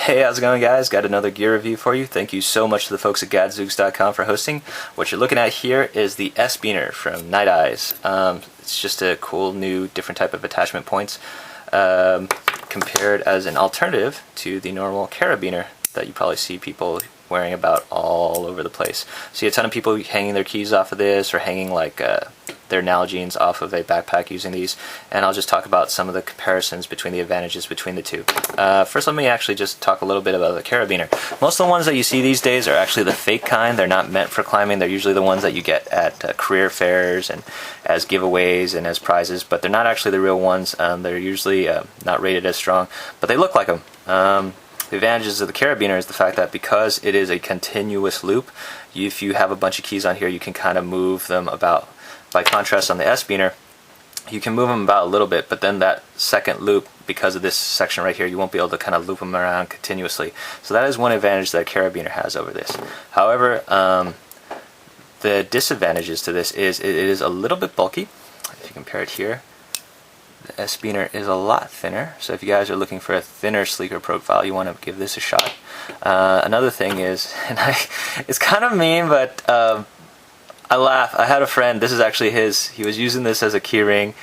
Hey, how's it going, guys? Got another gear review for you. Thank you so much to the folks at Gadzooks.com for hosting. What you're looking at here is the S-Beaner from Nite Ize. It's just a cool new different type of attachment points compared as an alternative to the normal Carabiner that you probably see people wearing about all over the place. See a ton of people hanging their keys off of this, or hanging like their Nalgene's off of a backpack using these, and I'll just talk about some of the comparisons between the advantages between the two. First, let me actually just talk a little bit about the Carabiner. Most of the ones that you see these days are actually the fake kind. They're not meant for climbing. They're usually the ones that you get at career fairs and as giveaways and as prizes, but they're not actually the real ones. They're usually not rated as strong, but they look like them. The advantages of the Carabiner is the fact that because it is a continuous loop, if you have a bunch of keys on here, you can kind of move them about. By contrast, on the S-Beaner, you can move them about a little bit, but then that second loop, because of this section right here, you won't be able to kind of loop them around continuously. So that is one advantage that Carabiner has over this. However, the disadvantages to this is it is a little bit bulky. If you compare it here, the S-Beaner is a lot thinner, so if you guys are looking for a thinner, sleeker profile, you want to give this a shot. Another thing is, and it's kind of mean, but I laugh. I had a friend, this is actually his, he was using this as a key ring,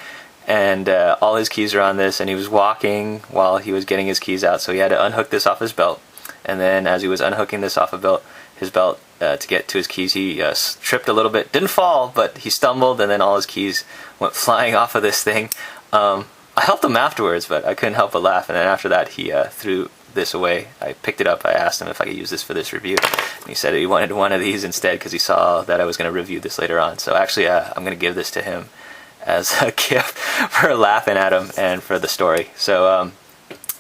and all his keys are on this, and he was walking while he was getting his keys out, so he had to unhook this off his belt, and then as he was unhooking this off of his belt to get to his keys, he tripped a little bit, didn't fall, but he stumbled, and then all his keys went flying off of this thing. I helped him afterwards, but I couldn't help but laugh, and then after that he threw this away. I picked it up, I asked him if I could use this for this review, and he said he wanted one of these instead because he saw that I was going to review this later on. So actually I'm going to give this to him as a gift for laughing at him and for the story. So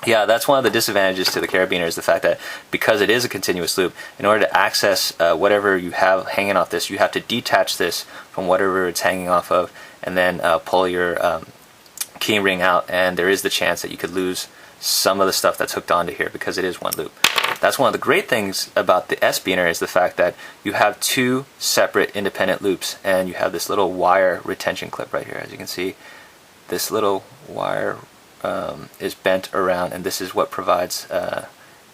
yeah, that's one of the disadvantages to the Carabiner, is the fact that because it is a continuous loop, in order to access whatever you have hanging off this, you have to detach this from whatever it's hanging off of, and then pull your key ring out, and there is the chance that you could lose some of the stuff that's hooked onto here because it is one loop. That's one of the great things about the S-Beaner, is the fact that you have two separate independent loops, and you have this little wire retention clip right here. As you can see, this little wire is bent around, and this is what provides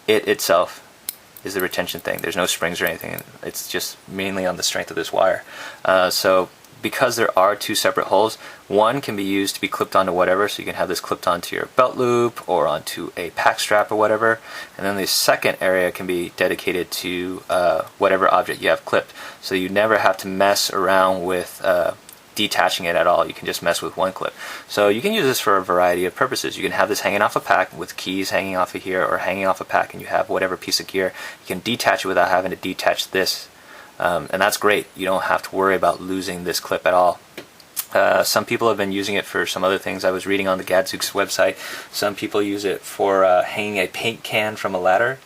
it itself is the retention thing. There's no springs or anything. It's just mainly on the strength of this wire. So because there are two separate holes, one can be used to be clipped onto whatever, so you can have this clipped onto your belt loop or onto a pack strap or whatever, and then the second area can be dedicated to whatever object you have clipped, so you never have to mess around with detaching it at all. You can just mess with one clip. So you can use this for a variety of purposes. You can have this hanging off a pack with keys hanging off of here, or hanging off a pack and you have whatever piece of gear. You can detach it without having to detach this. And that's great. You don't have to worry about losing this clip at all. Some people have been using it for some other things. I was reading on the Gadzooks website, some people use it for hanging a paint can from a ladder,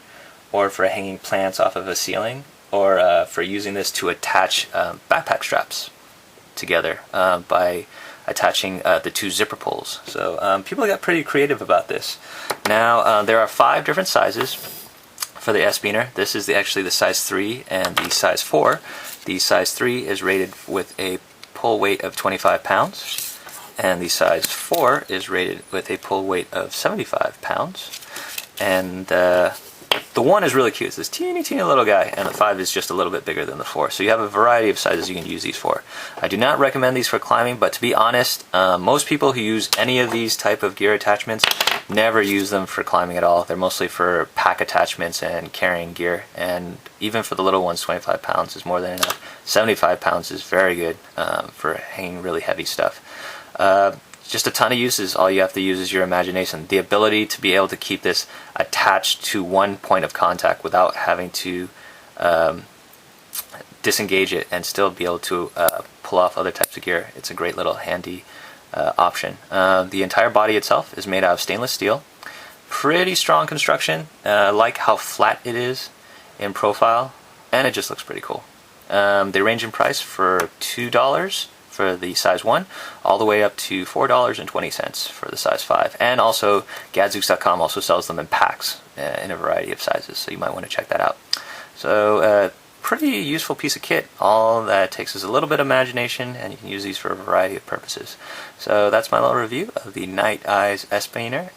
or for hanging plants off of a ceiling, or for using this to attach backpack straps together by attaching the two zipper pulls. So people got pretty creative about this. Now there are 5 different sizes for the S-Beaner. This is actually the size 3 and the size 4. The size 3 is rated with a pull weight of 25 pounds, and the size 4 is rated with a pull weight of 75 pounds. And the 1 is really cute. It's this teeny little guy, and the 5 is just a little bit bigger than the 4. So you have a variety of sizes you can use these for. I do not recommend these for climbing, but to be honest, most people who use any of these type of gear attachments never use them for climbing at all. They're mostly for pack attachments and carrying gear, and even for the little ones, 25 pounds is more than enough. 75 pounds is very good for hanging really heavy stuff. Just a ton of uses. All you have to use is your imagination. The ability to be able to keep this attached to one point of contact without having to disengage it and still be able to pull off other types of gear. It's a great little handy option. The entire body itself is made out of stainless steel. Pretty strong construction. I like how flat it is in profile, and it just looks pretty cool. They range in price for $2 for the size 1, all the way up to $4.20 for the size 5. And also, Gadzooks.com also sells them in packs in a variety of sizes, so you might want to check that out. So pretty useful piece of kit. All that takes is a little bit of imagination, and you can use these for a variety of purposes. So that's my little review of the Nite Ize S painter.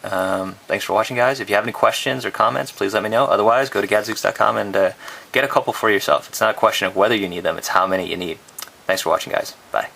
Thanks for watching, guys. If you have any questions or comments, please let me know. Otherwise, go to gadzooks.com and get a couple for yourself. It's not a question of whether you need them, it's how many you need. Thanks for watching, guys. Bye.